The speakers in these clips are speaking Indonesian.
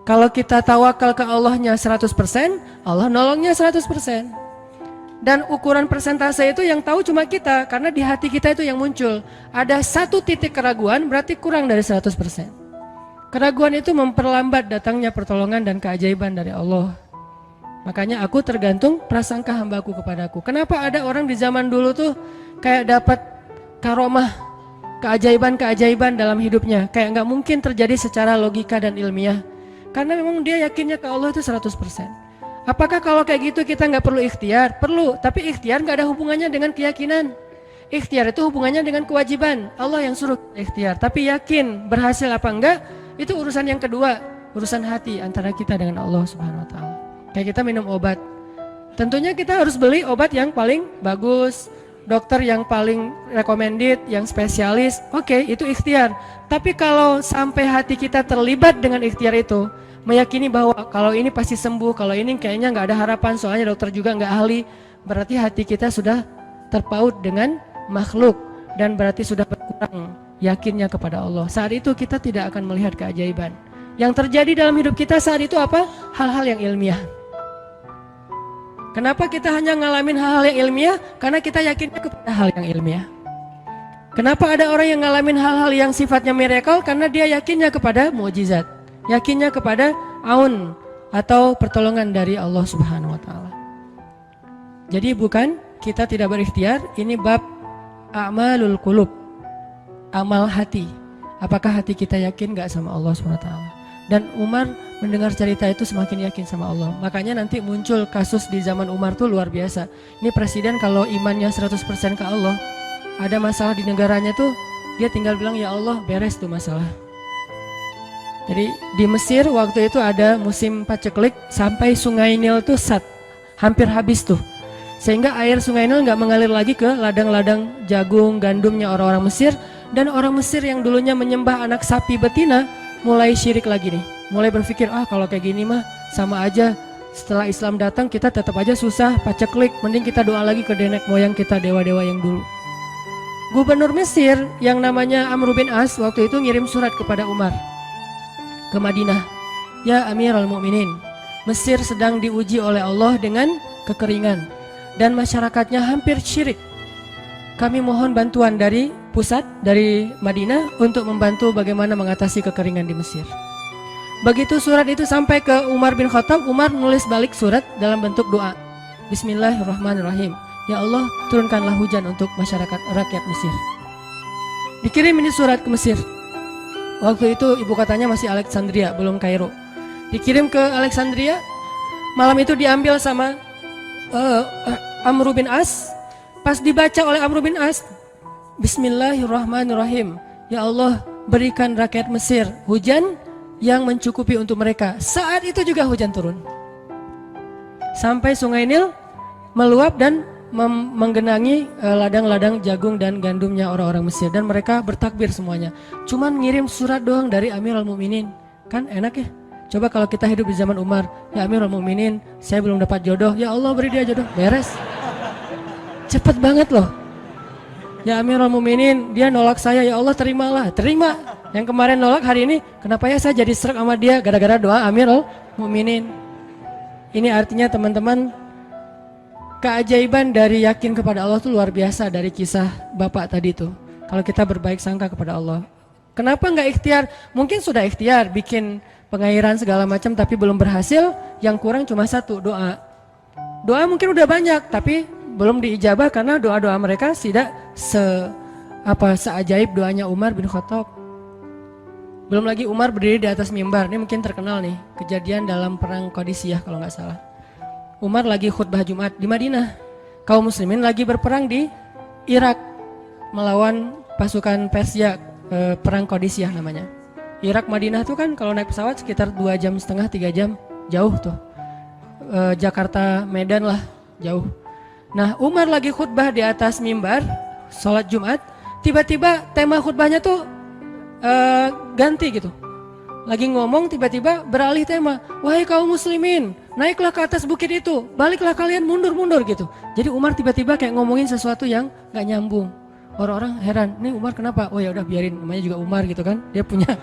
Kalau kita tawakal ke Allahnya 100%, Allah nolongnya 100%. Dan ukuran persentase itu yang tahu cuma kita, karena di hati kita itu yang muncul. Ada satu titik keraguan, berarti kurang dari 100%. Keraguan itu memperlambat datangnya pertolongan dan keajaiban dari Allah. Makanya aku tergantung prasangka hambaku kepadaku. Kenapa ada orang di zaman dulu tuh kayak dapat karomah, keajaiban-keajaiban dalam hidupnya. Kayak nggak mungkin terjadi secara logika dan ilmiah. Karena memang dia yakinnya ke Allah itu 100%. Apakah kalau kayak gitu kita nggak perlu ikhtiar? Perlu, tapi ikhtiar nggak ada hubungannya dengan keyakinan. Ikhtiar itu hubungannya dengan kewajiban. Allah yang suruh ikhtiar, tapi yakin berhasil apa enggak, itu urusan yang kedua. Urusan hati antara kita dengan Allah Subhanahu Wa Taala. Kayak kita minum obat, tentunya kita harus beli obat yang paling bagus, dokter yang paling recommended, yang spesialis. Oke, itu ikhtiar. Tapi kalau sampai hati kita terlibat dengan ikhtiar itu, meyakini bahwa kalau ini pasti sembuh, kalau ini kayaknya nggak ada harapan, soalnya dokter juga nggak ahli, berarti hati kita sudah terpaut dengan makhluk dan berarti sudah berkurang yakinnya kepada Allah. Saat itu kita tidak akan melihat keajaiban. Yang terjadi dalam hidup kita saat itu apa? Hal-hal yang ilmiah. Kenapa kita hanya ngalamin hal-hal yang ilmiah? Karena kita yakinnya kepada hal yang ilmiah. Kenapa ada orang yang ngalamin hal-hal yang sifatnya miracle? Karena dia yakinnya kepada mukjizat. Yakinnya kepada aun atau pertolongan dari Allah Subhanahu Wa Taala. Jadi bukan kita tidak berikhtiar, ini bab a'malul qulub, amal hati. Apakah hati kita yakin gak sama Allah Subhanahu Wa Taala? Dan Umar mendengar cerita itu semakin yakin sama Allah. Makanya nanti muncul kasus di zaman Umar tuh luar biasa. Ini presiden kalau imannya 100% ke Allah, ada masalah di negaranya tuh dia tinggal bilang ya Allah, beres tuh masalah. Jadi di Mesir waktu itu ada musim paceklik sampai sungai Nil tuh hampir habis tuh. Sehingga air sungai Nil nggak mengalir lagi ke ladang-ladang jagung, gandumnya orang-orang Mesir. Dan orang Mesir yang dulunya menyembah anak sapi betina mulai syirik lagi nih. Mulai berpikir, kalau kayak gini mah sama aja. Setelah Islam datang kita tetap aja susah, paceklik. Mending kita doa lagi ke nenek moyang kita, dewa-dewa yang dulu. Gubernur Mesir yang namanya Amr bin As waktu itu ngirim surat kepada Umar ke Madinah. Ya Amirul Mukminin, Mesir sedang diuji oleh Allah dengan kekeringan dan masyarakatnya hampir syirik. Kami mohon bantuan dari pusat, dari Madinah untuk membantu bagaimana mengatasi kekeringan di Mesir. Begitu surat itu sampai ke Umar bin Khattab, Umar nulis balik surat dalam bentuk doa. Bismillahirrahmanirrahim. Ya Allah, turunkanlah hujan untuk masyarakat rakyat Mesir. Dikirim ini surat ke Mesir. Waktu itu ibu kotanya masih Alexandria, belum Kairo. Dikirim ke Alexandria. Malam itu diambil sama Amr bin As. Pas dibaca oleh Amr bin As, Bismillahirrahmanirrahim. Ya Allah, berikan rakyat Mesir hujan yang mencukupi untuk mereka. Saat itu juga hujan turun. Sampai sungai Nil meluap dan menggenangi ladang-ladang jagung dan gandumnya orang-orang Mesir. Dan mereka bertakbir semuanya. Cuman ngirim surat doang dari Amirul Mukminin. Kan enak ya? Coba kalau kita hidup di zaman Umar, ya Amirul Mukminin, saya belum dapat jodoh. Ya Allah, beri dia jodoh. Beres. Cepet banget loh. Ya Amirul Mukminin, dia nolak saya. Ya Allah, terimalah. Terima. Yang kemarin nolak, hari ini kenapa ya saya jadi serak sama dia? Gara-gara doa Amirul Mukminin. Ini artinya teman-teman, keajaiban dari yakin kepada Allah itu luar biasa dari kisah bapak tadi tuh. Kalau kita berbaik sangka kepada Allah. Kenapa nggak ikhtiar? Mungkin sudah ikhtiar, bikin pengairan segala macam tapi belum berhasil. Yang kurang cuma satu, doa. Doa mungkin udah banyak tapi belum diijabah karena doa-doa mereka tidak seajaib doanya Umar bin Khattab. Belum lagi Umar berdiri di atas mimbar. Ini mungkin terkenal nih, kejadian dalam perang Qadisiyah kalau nggak salah. Umar lagi khutbah Jumat di Madinah. Kaum muslimin lagi berperang di Irak melawan pasukan Persia, perang Qadisiyah namanya. Irak Madinah tuh kan kalau naik pesawat sekitar 2,5 jam, 3 jam, jauh tuh. Jakarta Medan lah, jauh. Nah, Umar lagi khutbah di atas mimbar, sholat Jumat, tiba-tiba tema khutbahnya tuh ganti gitu. Lagi ngomong tiba-tiba beralih tema. Wahai kaum muslimin, naiklah ke atas bukit itu, baliklah kalian mundur-mundur gitu. Jadi Umar tiba-tiba kayak ngomongin sesuatu yang gak nyambung. Orang-orang heran, nih Umar kenapa? Oh ya udah biarin, namanya juga Umar gitu kan. Dia punya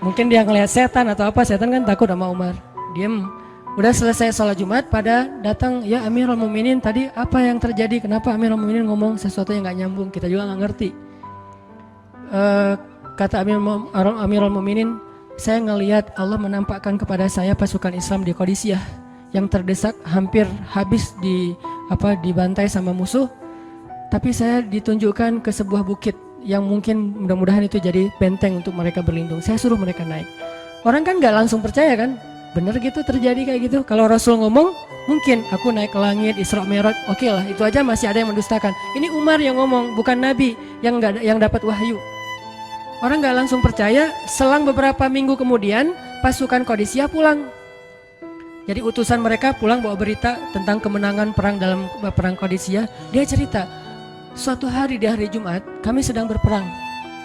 Mungkin dia ngelihat setan atau apa, setan kan takut sama Umar. Diem. Udah selesai sholat Jumat, pada datang, ya Amirul Mukminin, tadi apa yang terjadi? Kenapa Amirul Mukminin ngomong sesuatu yang gak nyambung? Kita juga gak ngerti. Kata Amirul Mukminin, saya ngelihat Allah menampakkan kepada saya pasukan Islam di Qadisiyah yang terdesak, hampir habis dibantai sama musuh. Tapi saya ditunjukkan ke sebuah bukit yang mungkin mudah-mudahan itu jadi benteng untuk mereka berlindung. Saya suruh mereka naik. Orang kan gak langsung percaya kan? Bener gitu terjadi kayak gitu. Kalau Rasul ngomong, mungkin aku naik ke langit, Isra Mi'raj, oke lah, itu aja masih ada yang mendustakan. Ini Umar yang ngomong, bukan Nabi yang dapat wahyu. Orang gak langsung percaya. Selang beberapa minggu kemudian, pasukan Qadisiyah pulang. Jadi utusan mereka pulang bawa berita tentang kemenangan perang dalam perang Qadisiyah. Dia cerita, suatu hari di hari Jumat, kami sedang berperang.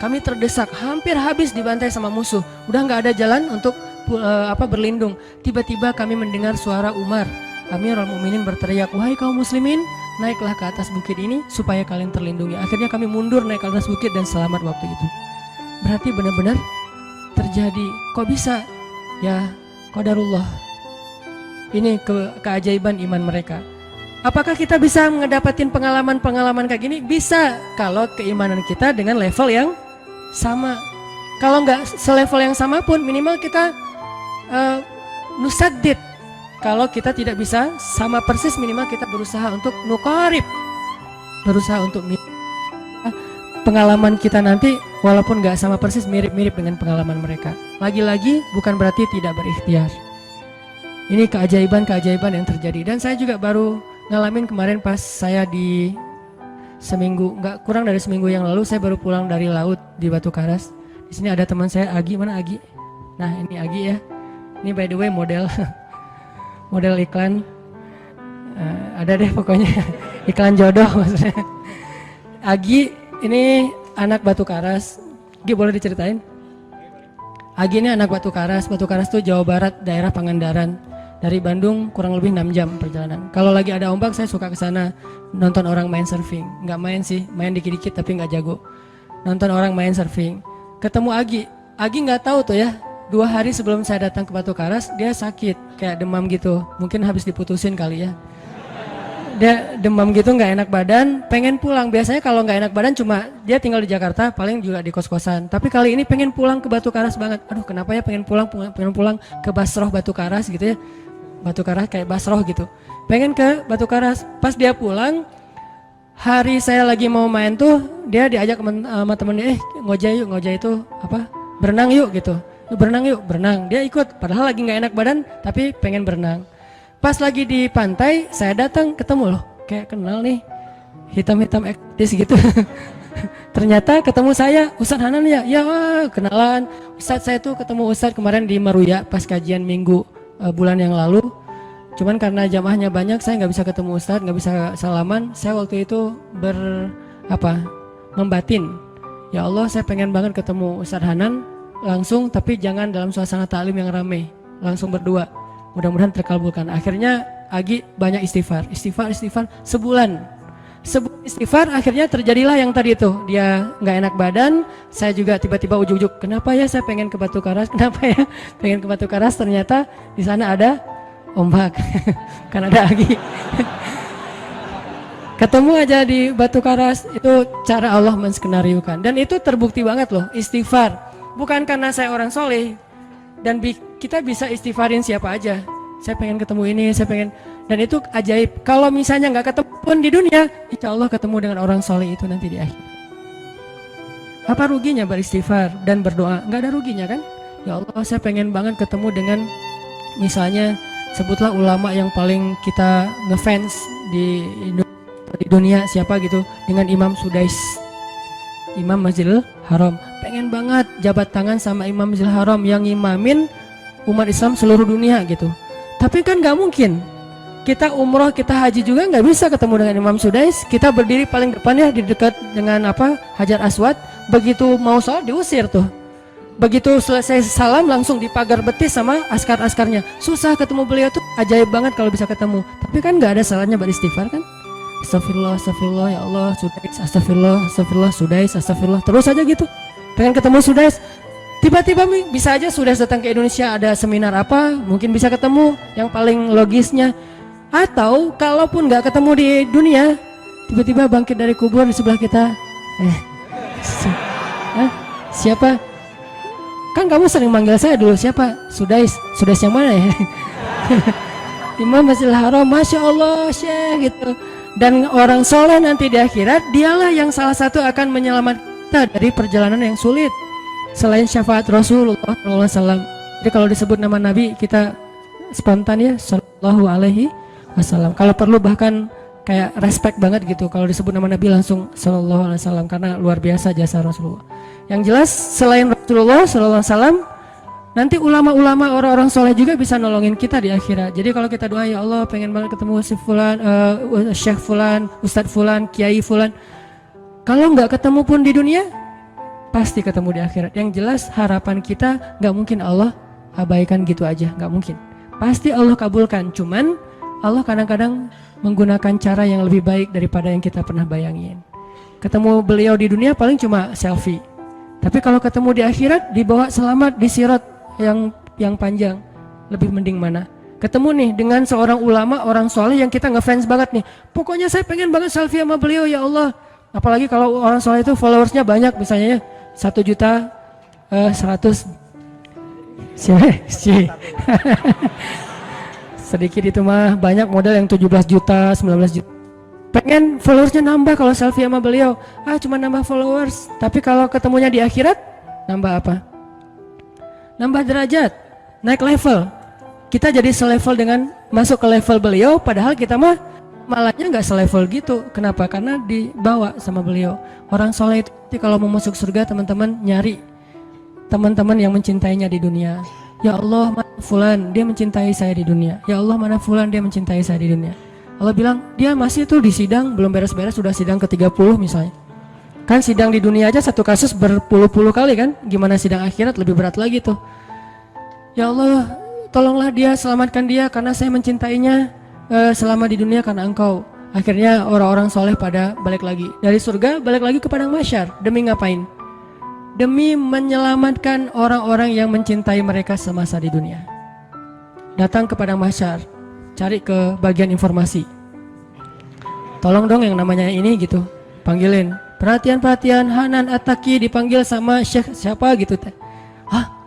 Kami terdesak, hampir habis dibantai sama musuh. Udah gak ada jalan untuk berlindung. Tiba-tiba kami mendengar suara Umar. Amirul Mukminin berteriak, wahai kaum muslimin, naiklah ke atas bukit ini supaya kalian terlindungi. Akhirnya kami mundur naik ke atas bukit dan selamat waktu itu. Berarti benar-benar terjadi. Kok bisa? Ya, qadarullah. Ini keajaiban iman mereka. Apakah kita bisa mendapatkan pengalaman-pengalaman kayak gini? Bisa, kalau keimanan kita dengan level yang sama. Kalau nggak selevel yang sama pun, minimal kita nusaddid. Kalau kita tidak bisa sama persis, minimal kita berusaha untuk nuqarib, berusaha untuk pengalaman kita nanti walaupun nggak sama persis, mirip-mirip dengan pengalaman mereka. Lagi-lagi bukan berarti tidak berikhtiar. Ini keajaiban-keajaiban yang terjadi. Dan saya juga baru ngalamin kemarin pas saya di seminggu, nggak kurang dari seminggu yang lalu, saya baru pulang dari laut di Batu Karas. Di sini ada teman saya, Agi. Mana Agi? Nah, ini Agi ya. Ini by the way model iklan. Ada deh pokoknya iklan jodoh maksudnya. Agi ini anak Batu Karas. Agi boleh diceritain? Agi ini anak Batu Karas. Batu Karas tuh Jawa Barat, daerah Pangandaran. Dari Bandung kurang lebih 6 jam perjalanan. Kalau lagi ada ombak saya suka ke sana nonton orang main surfing. Nggak main sih, main dikit-dikit tapi nggak jago. Nonton orang main surfing. Ketemu Agi. Agi nggak tahu tuh ya. 2 hari sebelum saya datang ke Batu Karas, dia sakit, kayak demam gitu. Mungkin habis diputusin kali ya. Dia demam gitu, nggak enak badan, pengen pulang. Biasanya kalau nggak enak badan cuma dia tinggal di Jakarta, paling juga di kos-kosan. Tapi kali ini pengen pulang ke Batu Karas banget. Aduh, kenapa ya pengen pulang ke Basroh Batu Karas gitu ya. Batu Karas kayak Basroh gitu. Pengen ke Batu Karas. Pas dia pulang, hari saya lagi mau main tuh, dia diajak sama temennya, ngojek itu apa? Berenang yuk gitu. Berenang yuk, berenang. Dia ikut, padahal lagi nggak enak badan, tapi pengen berenang. Pas lagi di pantai, saya datang ketemu loh, kayak kenal nih, hitam-hitam ektis gitu. Ternyata ketemu saya, Ustadz Hanan ya, ya kenalan. Ustadz saya tuh ketemu Ustadz kemarin di Maruya pas kajian minggu bulan yang lalu. Cuman karena jamaahnya banyak, saya nggak bisa ketemu Ustadz, nggak bisa salaman. Saya waktu itu membatin, ya Allah saya pengen banget ketemu Ustadz Hanan langsung, tapi jangan dalam suasana ta'lim yang ramai, langsung berdua. Mudah-mudahan terkabulkan. Akhirnya Agi banyak istighfar sebulan istighfar. Akhirnya terjadilah yang tadi itu, dia nggak enak badan. Saya juga tiba-tiba ujuk-ujuk, kenapa ya saya pengen ke Batu Karas, kenapa ya pengen ke Batu Karas. Ternyata di sana ada ombak. Kan ada Agi. Ketemu aja di Batu Karas. Itu cara Allah menskenariokan, dan itu terbukti banget loh. Istighfar bukan karena saya orang soleh, dan kita bisa istighfarin siapa aja. Saya pengen ketemu ini, saya pengen, dan itu ajaib. Kalau misalnya nggak ketemu pun di dunia, insya Allah ketemu dengan orang soleh itu nanti di akhir. Apa ruginya beristighfar dan berdoa? Nggak ada ruginya kan? Ya Allah, saya pengen banget ketemu dengan, misalnya sebutlah ulama yang paling kita ngefans di dunia, siapa gitu, dengan Imam Sudais, Imam Masjidil Haram. Pengen banget jabat tangan sama Imam Masjidil Haram yang imamin umat Islam seluruh dunia gitu. Tapi kan gak mungkin, kita umroh, kita haji juga gak bisa ketemu dengan Imam Sudais. Kita berdiri paling depannya di dekat dengan Hajar Aswad. Begitu mau sholat diusir tuh. Begitu selesai salam langsung dipagar betis sama askar-askarnya. Susah ketemu beliau tuh, ajaib banget kalau bisa ketemu. Tapi kan gak ada salahnya beristighfar kan. Astagfirullah, astagfirullah, ya Allah, Sudais, astagfirullah, astagfirullah, Sudais, astagfirullah. Terus aja gitu. Pengen ketemu Sudais. tiba-tiba bisa aja sudah datang ke Indonesia, ada seminar apa, mungkin bisa ketemu yang paling logisnya. Atau kalaupun nggak ketemu di dunia, tiba-tiba bangkit dari kubur di sebelah kita. Siapa? Kan kamu sering manggil saya dulu, siapa? Sudais yang mana ya? Imam Masjidil Haram, Masya Allah Syekh gitu. Dan orang soleh nanti di akhirat, dialah yang salah satu akan menyelamatkan kita dari perjalanan yang sulit selain syafaat Rasulullah SAW. Jadi kalau disebut nama Nabi kita spontan ya, Sallallahu Alaihi Wasallam. Kalau perlu bahkan kayak respect banget gitu kalau disebut nama Nabi langsung Sallallahu Alaihi Wasallam, karena luar biasa jasa Rasulullah. Yang jelas selain Rasulullah Sallallahu Alaihi Wasallam, nanti ulama-ulama orang-orang soleh juga bisa nolongin kita di akhirat. Jadi kalau kita doa, ya Allah pengen banget ketemu si fulan, Syekh fulan, Ustadz fulan, Kiai fulan, kalau nggak ketemu pun di dunia, pasti ketemu di akhirat. Yang jelas harapan kita nggak mungkin Allah abaikan gitu aja, nggak mungkin. Pasti Allah kabulkan. Cuman Allah kadang-kadang menggunakan cara yang lebih baik daripada yang kita pernah bayangin. Ketemu beliau di dunia paling cuma selfie. Tapi kalau ketemu di akhirat, dibawa selamat di sirat yang panjang, lebih mending mana? Ketemu nih dengan seorang ulama, orang soleh yang kita ngefans banget nih. Pokoknya saya pengen banget selfie sama beliau ya Allah. Apalagi kalau orang soleh itu followersnya banyak, misalnya ya 1.100.000. Sedikit itu mah, banyak model yang 17 juta, 19 juta. Pengen followersnya nambah kalau selfie sama beliau. Cuma nambah followers. Tapi kalau ketemunya di akhirat, nambah apa? Nambah derajat, naik level. Kita jadi selevel dengan masuk ke level beliau, padahal kita mah malahnya nggak selevel gitu. Kenapa? Karena dibawa sama beliau. Orang soleh itu kalau mau masuk surga, teman-teman nyari teman-teman yang mencintainya di dunia. Ya Allah, mana fulan, dia mencintai saya di dunia. Ya Allah, mana fulan, dia mencintai saya di dunia. Allah bilang, dia masih tuh di sidang, belum beres-beres, sudah sidang ke-30 misalnya. Kan sidang di dunia aja satu kasus berpuluh-puluh kali kan, gimana sidang akhirat lebih berat lagi tuh. Ya Allah, tolonglah dia, selamatkan dia, karena saya mencintainya selama di dunia karena Engkau. Akhirnya orang-orang soleh pada balik lagi dari surga, balik lagi ke padang mahsyar. Demi ngapain? Demi menyelamatkan orang-orang yang mencintai mereka semasa di dunia. Datang ke padang mahsyar, cari ke bagian informasi. Tolong dong yang namanya ini gitu, panggilin. Perhatian, Hanan At-Taki dipanggil sama Syekh siapa gitu teh.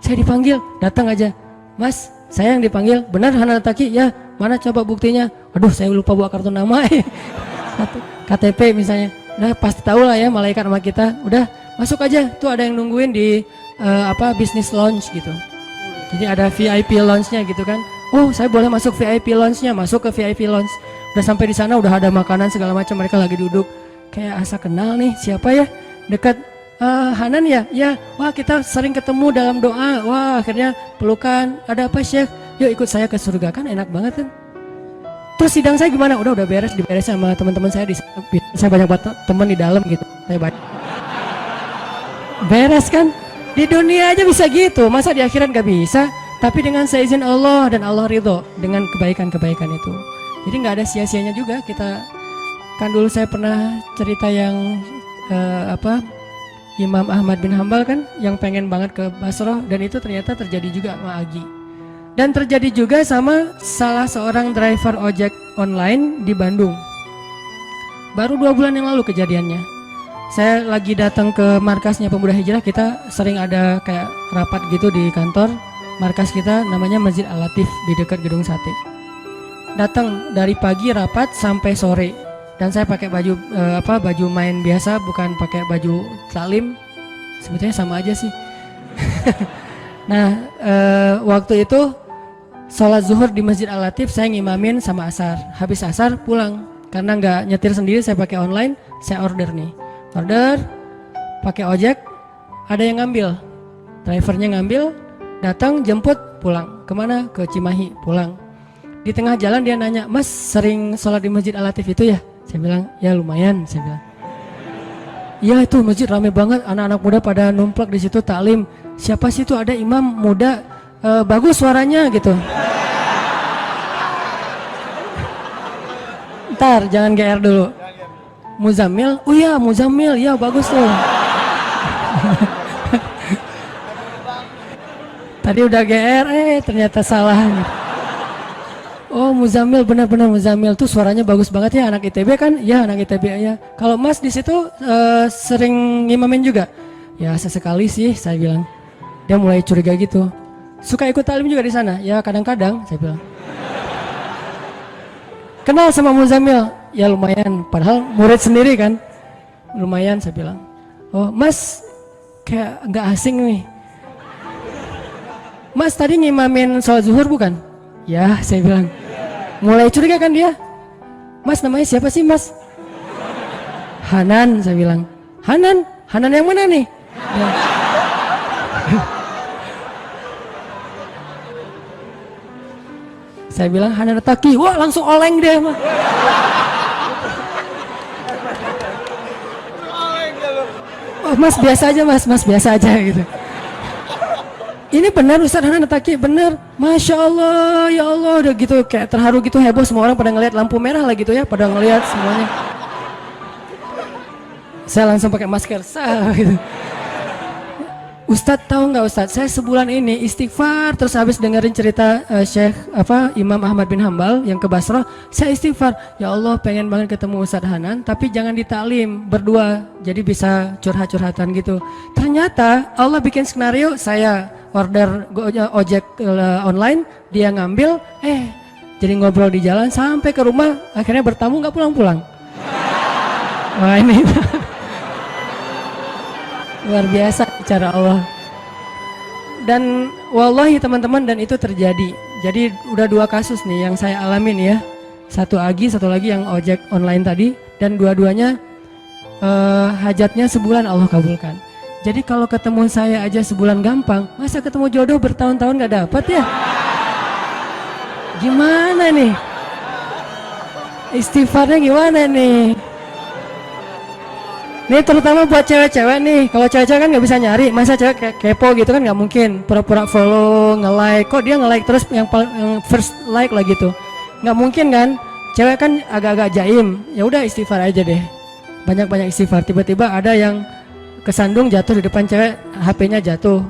Saya dipanggil, datang aja. Mas, saya yang dipanggil, benar Hanan At-Taki? Ya, mana coba buktinya? Aduh, saya lupa bawa kartu nama. KTP misalnya. Udah pasti tahu lah ya malaikat sama kita. Udah masuk aja, tuh ada yang nungguin di business lounge gitu. Jadi ada VIP lounge-nya gitu kan. Oh, saya boleh masuk VIP lounge-nya, masuk ke VIP lounge. Udah sampai di sana udah ada makanan segala macam, mereka lagi duduk. Kayak asa kenal nih, siapa ya? Dekat Hanan ya? Ya, wah kita sering ketemu dalam doa. Wah, akhirnya pelukan. Ada apa Syekh? Yuk ikut saya ke surga, kan enak banget kan? Terus sidang saya gimana? Udah beres, diberes sama teman-teman saya di saya banyak banget teman di dalam gitu. Saya banyak. Beres kan? Di dunia aja bisa gitu, masa di akhirat gak bisa? Tapi dengan seizin Allah dan Allah ridho dengan kebaikan-kebaikan itu. Jadi gak ada sia-sianya juga. Kita kan dulu saya pernah cerita yang Imam Ahmad bin Hambal kan, yang pengen banget ke Basrah, dan itu ternyata terjadi juga sama Agi. Dan terjadi juga sama salah seorang driver ojek online di Bandung. Baru 2 bulan yang lalu kejadiannya. Saya lagi datang ke markasnya Pemuda Hijrah, kita sering ada kayak rapat gitu di kantor. Markas kita namanya Masjid Al-Latif di dekat Gedung Sate. Datang dari pagi rapat sampai sore. Dan saya pakai baju baju main biasa, bukan pakai baju taklim. Sebetulnya sama aja sih. Nah, waktu itu sholat zuhur di Masjid Al-Latif, saya ngimamin sama asar. Habis asar pulang, karena nggak nyetir sendiri, saya pakai online. Saya order nih, pakai ojek, ada yang ngambil, drivernya ngambil, datang jemput, pulang. Kemana? Ke Cimahi, pulang. Di tengah jalan dia nanya, Mas sering sholat di Masjid Al-Latif itu ya? Saya bilang, ya lumayan. Saya bilang, iya itu masjid rame banget, anak-anak muda pada numplak di situ taklim. Siapa sih itu? Ada imam muda, bagus suaranya gitu. Ntar jangan GR dulu. Muzammil, oh iya Muzammil, ya bagus tuh. Tadi udah GR, ternyata salah. Oh Muzamil, benar-benar Muzamil tuh suaranya bagus banget ya, anak ITB kan? Ya anak ITB ya. Kalau Mas di situ sering ngimamin juga? Ya sesekali sih saya bilang. Dia mulai curiga gitu. Suka ikut talim juga di sana? Ya kadang-kadang saya bilang. Kenal sama Muzamil? Ya lumayan, padahal murid sendiri kan. Lumayan saya bilang. Oh Mas kayak nggak asing nih. Mas tadi ngimamin sholat zuhur bukan? Ya saya bilang. Mulai curiga kan dia. Mas namanya siapa sih Mas? Hanan saya bilang. Hanan? Hanan yang mana nih? Ya. Saya bilang Hanan Taki. Wah langsung oleng dia mah. Oh, Mas biasa aja Mas biasa aja gitu. Ini benar Ustaz Hanan Taki, benar. Masya Allah, ya Allah, udah gitu kayak terharu gitu, heboh, semua orang pada ngelihat lampu merah lah gitu ya, pada ngelihat semuanya. Saya langsung pakai masker, gitu. Ustadz tahu nggak Ustadz, saya sebulan ini istighfar terus habis dengerin cerita Syekh Imam Ahmad bin Hambal yang ke Basrah, saya istighfar, ya Allah pengen banget ketemu Ustadz Hanan, tapi jangan ditaklim berdua, jadi bisa curhat-curhatan gitu. Ternyata Allah bikin skenario, saya order ojek online, dia ngambil, jadi ngobrol di jalan sampai ke rumah, akhirnya bertamu nggak pulang-pulang. Wah ini luar biasa cara Allah. Dan wallahi teman-teman, dan itu terjadi. Jadi udah 2 kasus nih yang saya alamin ya. Satu lagi yang ojek online tadi, dan dua-duanya hajatnya sebulan Allah kabulkan. Jadi kalau ketemu saya aja sebulan gampang, masa ketemu jodoh bertahun-tahun gak dapat ya? Gimana nih? Istighfarnya gimana nih? Ini terutama buat cewek-cewek nih. Kalau cewek-cewek kan nggak bisa nyari, masa cewek kayak kepo gitu kan nggak mungkin. Pura-pura follow, nge-like, kok dia nge-like terus yang first like lah gitu. Nggak mungkin kan? Cewek kan agak-agak jaim. Ya udah istighfar aja deh. Banyak-banyak istighfar. Tiba-tiba ada yang kesandung jatuh di depan cewek, HP-nya jatuh.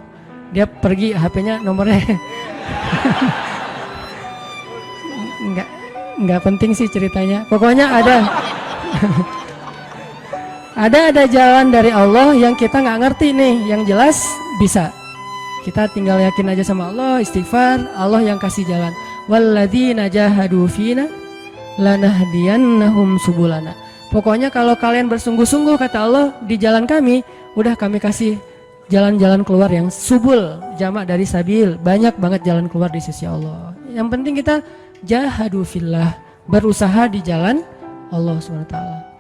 Dia pergi, HP-nya nomornya nggak penting sih ceritanya. Pokoknya ada ada jalan dari Allah yang kita nggak ngerti nih, yang jelas bisa. Kita tinggal yakin aja sama Allah, istighfar, Allah yang kasih jalan. Walladzina jahadu fina lanahdiyannahum subulana. Pokoknya kalau kalian bersungguh-sungguh kata Allah di jalan kami, udah kami kasih jalan-jalan keluar yang subul, jamak dari sabil, banyak banget jalan keluar di sisi Allah. Yang penting kita jahadu fillah, berusaha di jalan Allah SWT.